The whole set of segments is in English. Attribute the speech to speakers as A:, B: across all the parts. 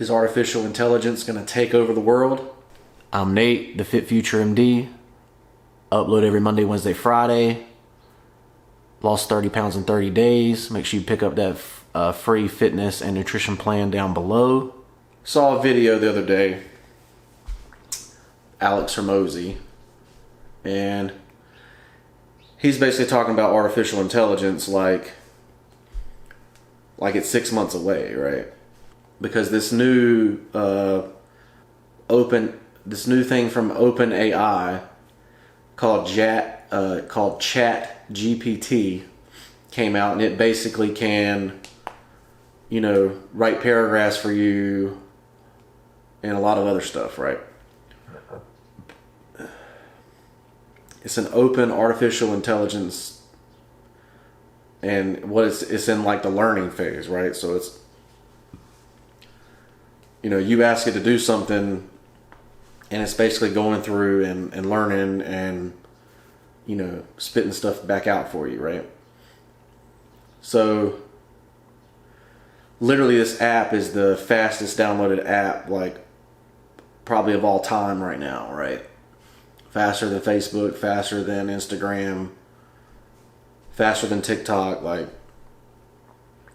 A: Is artificial intelligence going to take over the world? I'm Nate, the FitFutureMD. Upload every Monday, Wednesday, Friday. Lost 30 pounds in 30 days. Make sure you pick up that free fitness and nutrition plan down below. Saw a video the other day, Alex Hormozy, and he's basically talking about artificial intelligence like it's 6 months away, right? Because this new thing from OpenAI called ChatGPT came out, and it basically can, write paragraphs for you and a lot of other stuff, right? It's an open artificial intelligence, and it's in like the learning phase, right? So it's, you ask it to do something, and it's basically going through and learning and, spitting stuff back out for you, right? So literally this app is the fastest downloaded app, like probably of all time right now, right? Faster than Facebook, faster than Instagram, faster than TikTok, like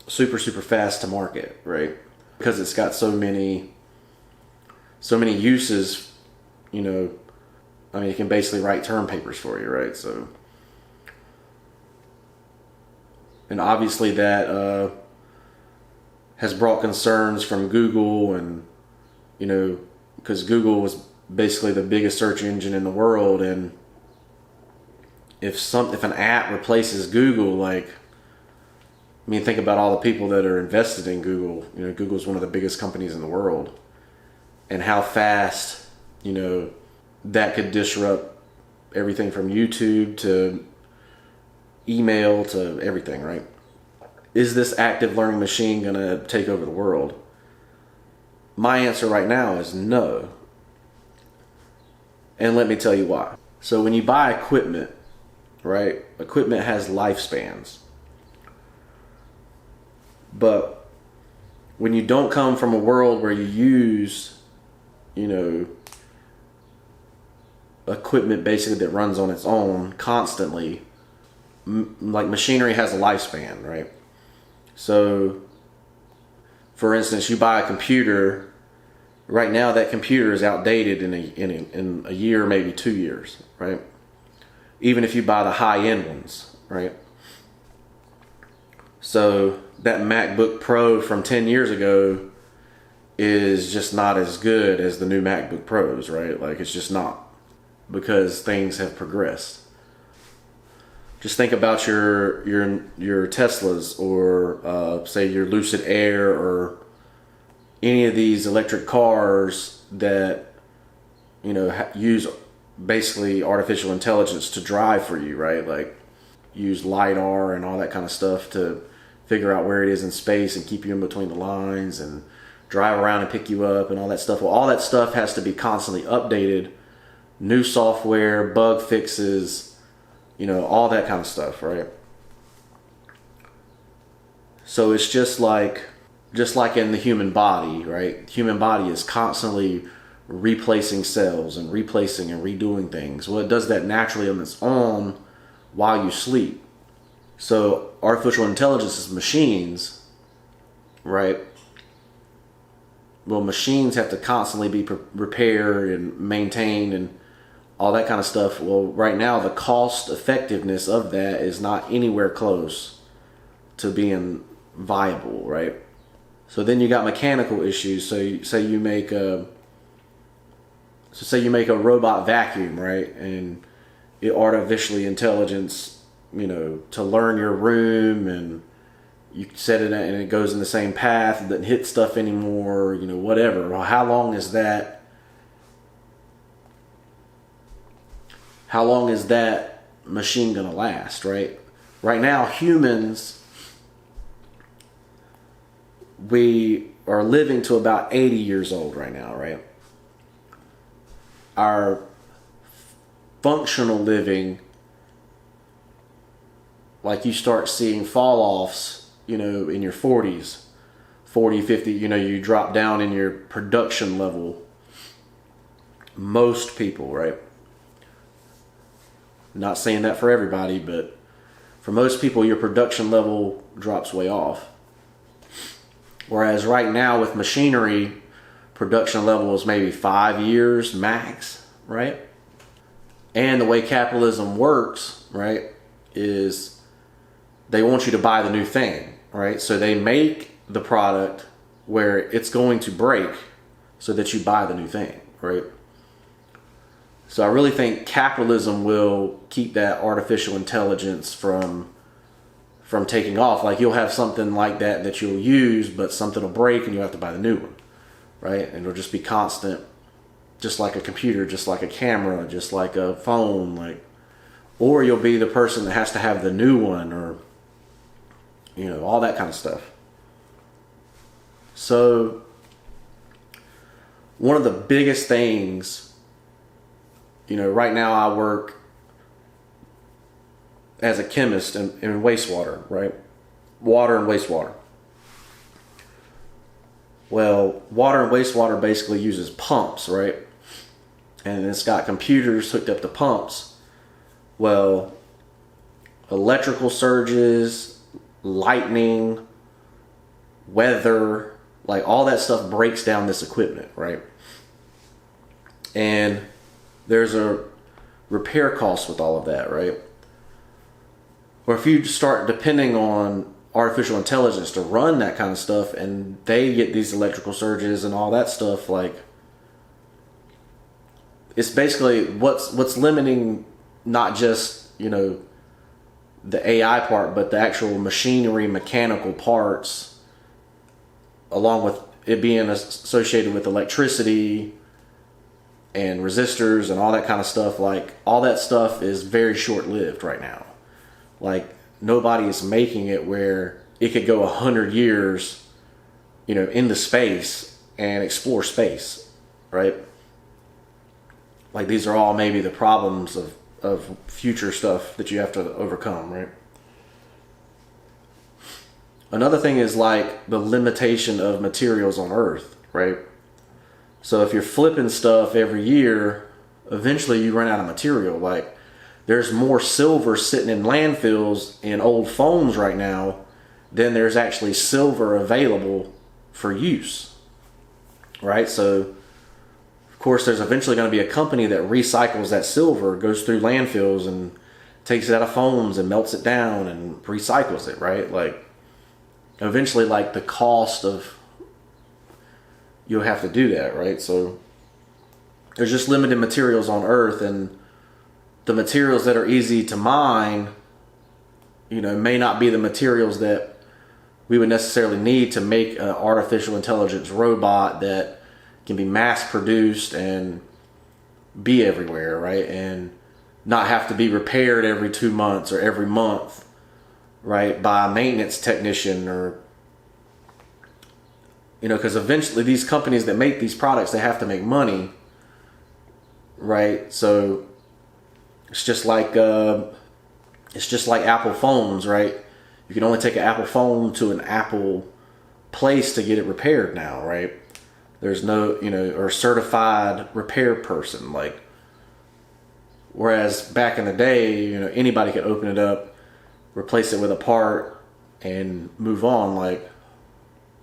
A: super, super fast to market, right? Because it's got so many uses, it can basically write term papers for you, right? So, and obviously that has brought concerns from Google, and, because Google was basically the biggest search engine in the world, and if an app replaces Google, think about all the people that are invested in Google. Google's one of the biggest companies in the world, and how fast, that could disrupt everything from YouTube to email to everything, right? Is this active learning machine going to take over the world? My answer right now is no. And let me tell you why. So when you buy equipment, right? Equipment has lifespans. But when you don't come from a world where you use, equipment basically that runs on its own constantly, like machinery has a lifespan, right? So, for instance, you buy a computer. Right now, that computer is outdated in a year, maybe 2 years, right? Even if you buy the high-end ones, right? So that MacBook Pro from 10 years ago is just not as good as the new MacBook Pros, right? Like, it's just not, because things have progressed. Just think about your Teslas, or say your Lucid Air, or any of these electric cars that use basically artificial intelligence to drive for you, right? Like use LiDAR and all that kind of stuff to figure out where it is in space and keep you in between the lines and drive around and pick you up and all that stuff. Well, all that stuff has to be constantly updated. New software, bug fixes, all that kind of stuff, right? So it's just like in the human body, right? The human body is constantly replacing cells and replacing and redoing things. Well, it does that naturally on its own while you sleep. So artificial intelligence is machines, right? Well, machines have to constantly be repaired and maintained and all that kind of stuff. Well, right now, the cost effectiveness of that is not anywhere close to being viable, right? So then you got mechanical issues. So say you make a robot vacuum, right? And it artificially intelligence, to learn your room, and you set it and it goes in the same path, it doesn't hit stuff anymore, whatever. Well, how long is that machine gonna last, right? Right now, humans, we are living to about 80 years old right now, right? Our functional living, like you start seeing fall-offs, in your 40s. 40, 50, you drop down in your production level. Most people, right? Not saying that for everybody, but for most people, your production level drops way off. Whereas right now with machinery, production level is maybe 5 years max, right? And the way capitalism works, right, is they want you to buy the new thing, right? So they make the product where it's going to break so that you buy the new thing, right? So I really think capitalism will keep that artificial intelligence from taking off. Like you'll have something like that you'll use, but something will break and you'll have to buy the new one, right? And it'll just be constant, just like a computer, just like a camera, just like a phone, or you'll be the person that has to have the new one, or all that kind of stuff. So one of the biggest things, right now I work as a chemist in wastewater, right? Water and wastewater. Well, water and wastewater basically uses pumps, right? And it's got computers hooked up to pumps. Well, electrical surges, lightning, weather, all that stuff breaks down this equipment, right? And there's a repair cost with all of that, right? Or if you start depending on artificial intelligence to run that kind of stuff, and they get these electrical surges and all that stuff, it's basically what's limiting not just the AI part, but the actual machinery, mechanical parts, along with it being associated with electricity and resistors and all that kind of stuff. All that stuff is very short-lived right now. Nobody is making it where it could go 100 years, into space and explore space, right? These are all maybe the problems of future stuff that you have to overcome, right? Another thing is the limitation of materials on Earth, right? So if you're flipping stuff every year, eventually you run out of material. There's more silver sitting in landfills in old phones right now than there's actually silver available for use, right? So of course there's eventually going to be a company that recycles that silver, goes through landfills and takes it out of phones and melts it down and recycles it, right? Eventually the cost of, you'll have to do that, right? So there's just limited materials on Earth, and the materials that are easy to mine, may not be the materials that we would necessarily need to make an artificial intelligence robot that can be mass produced and be everywhere, right? And not have to be repaired every 2 months or every month, right? By a maintenance technician, or because eventually these companies that make these products, they have to make money, right? So it's just like Apple phones, right? You can only take an Apple phone to an Apple place to get it repaired now, right? There's no, or certified repair person, whereas back in the day, anybody could open it up, replace it with a part, and move on,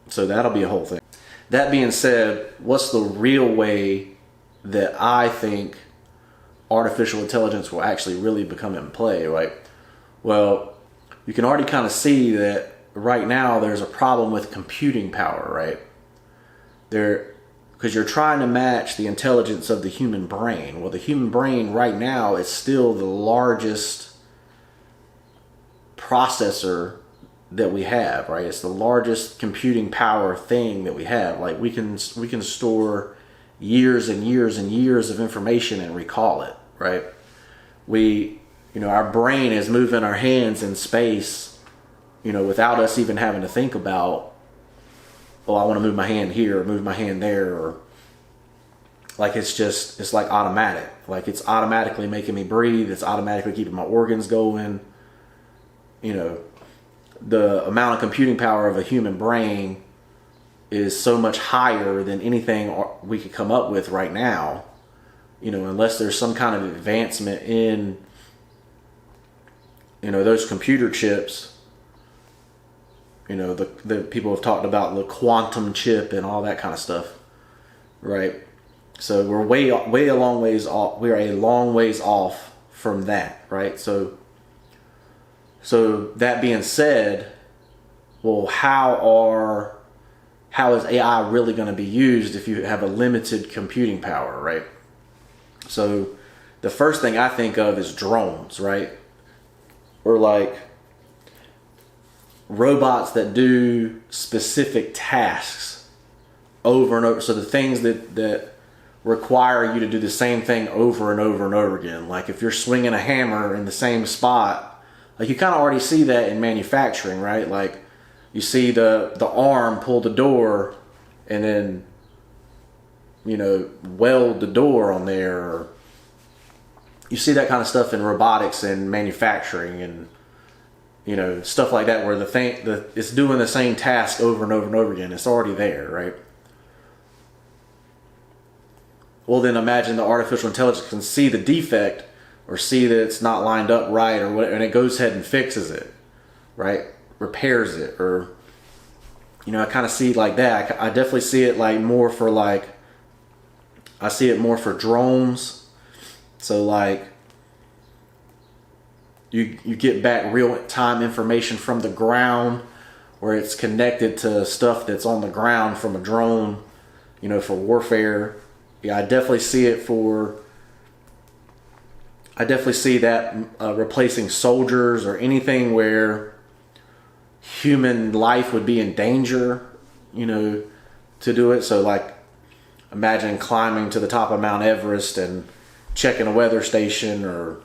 A: so that'll be a whole thing. That being said, what's the real way that I think artificial intelligence will actually really become in play, right? Well, you can already kind of see that right now there's a problem with computing power, right? Because you're trying to match the intelligence of the human brain. Well, the human brain right now is still the largest processor that we have, right? It's the largest computing power thing that we have. We can store years and years and years of information and recall it, right? Our brain is moving our hands in space, without us even having to think about, oh, I want to move my hand here or move my hand there, or it's automatic. It's automatically making me breathe. It's automatically keeping my organs going. The amount of computing power of a human brain is so much higher than anything we could come up with right now, unless there's some kind of advancement in, those computer chips. The people have talked about the quantum chip and all that kind of stuff, right? So we're way a long ways off. We're a long ways off from that, right? So that being said, well, how is AI really going to be used if you have a limited computing power, right? So the first thing I think of is drones, right? Or like robots that do specific tasks over and over. So the things that require you to do the same thing over and over and over again. Like if you're swinging a hammer in the same spot, like you kind of already see that in manufacturing, right? Like you see the arm pull the door and then, weld the door on there. Or you see that kind of stuff in robotics and manufacturing and, stuff like that, where it's doing the same task over and over and over again. It's already there, right? Well, then imagine the artificial intelligence can see the defect or see that it's not lined up right or whatever, and it goes ahead and fixes it, right? Repairs it, or, I kind of see it like that. I definitely see it like more for I see it more for drones. So like, you get back real time information from the ground, where it's connected to stuff that's on the ground from a drone, for warfare. Yeah, I definitely see that replacing soldiers or anything where human life would be in danger, to do it. So like, imagine climbing to the top of Mount Everest and checking a weather station, or,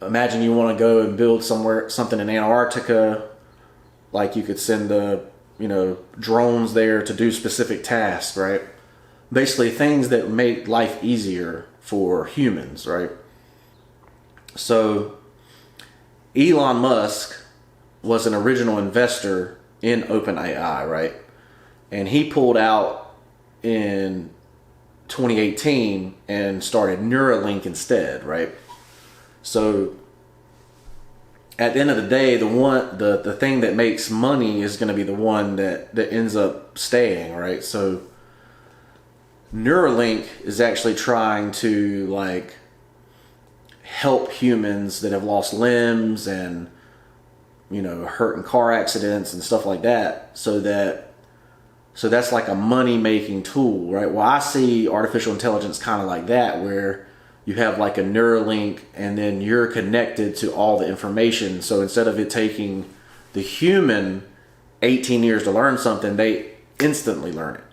A: imagine you want to go and build something in Antarctica. Like you could send the drones there to do specific tasks, right? Basically things that make life easier for humans, right? So Elon Musk was an original investor in OpenAI, right? And he pulled out in 2018 and started Neuralink instead, right? So at the end of the day, the thing that makes money is going to be the one that ends up staying, right? So Neuralink is actually trying to like help humans that have lost limbs and hurt in car accidents and stuff like that. So that's like a money making tool, right? Well, I see artificial intelligence kind of like that, where you have like a Neuralink and then you're connected to all the information. So instead of it taking the human 18 years to learn something, they instantly learn it,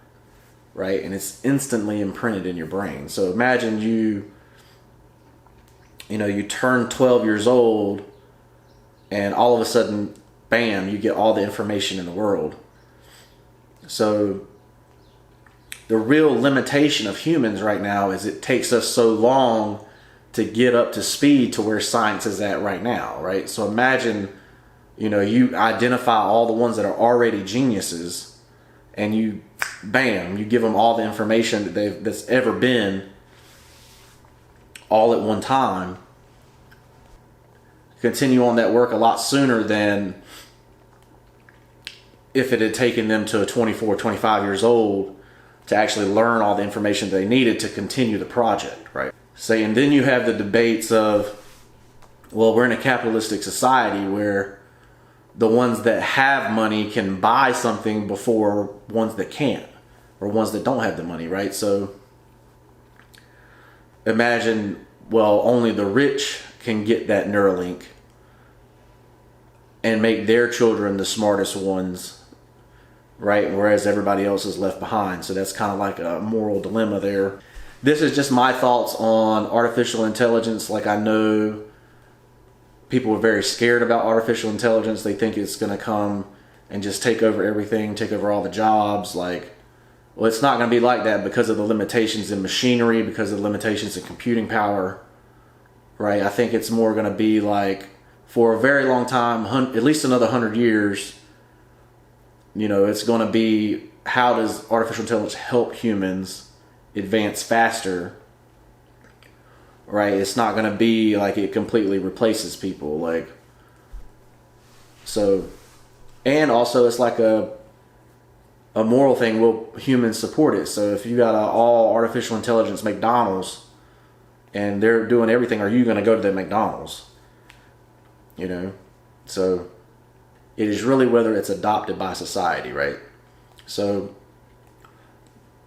A: right? And it's instantly imprinted in your brain. So imagine you turn 12 years old and all of a sudden, bam, you get all the information in the world. So the real limitation of humans right now is it takes us so long to get up to speed to where science is at right now, right? So imagine, you identify all the ones that are already geniuses, and you give them all the information that's ever been, all at one time. Continue on that work a lot sooner than if it had taken them to 24, 25 years old to actually learn all the information they needed to continue the project, right? And then you have the debates of, well, we're in a capitalistic society where the ones that have money can buy something before ones that can't, or ones that don't have the money, right? So imagine, well, only the rich can get that Neuralink and make their children the smartest ones, right? Whereas everybody else is left behind. So that's kind of like a moral dilemma there. This is just my thoughts on artificial intelligence. Like, I know people are very scared about artificial intelligence. They think it's going to come and just take over everything, take over all the jobs. Like, well, it's not going to be like that because of the limitations in machinery, because of the limitations in computing power, right? I think it's more going to be like, for a very long time, at least another 100 years, You know, it's going to be, how does artificial intelligence help humans advance faster? Right? It's not going to be like it completely replaces people. Like, so, and also it's like a moral thing. Will humans support it? So if you got a all artificial intelligence McDonald's and they're doing everything, are you going to go to the McDonald's? You know, so it is really whether it's adopted by society, right? So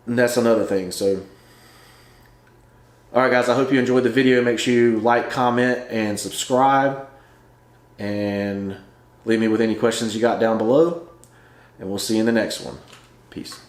A: that's another thing. So, all right, guys, I hope you enjoyed the video. Make sure you like, comment, and subscribe, and leave me with any questions you got down below, and we'll see you in the next one. Peace.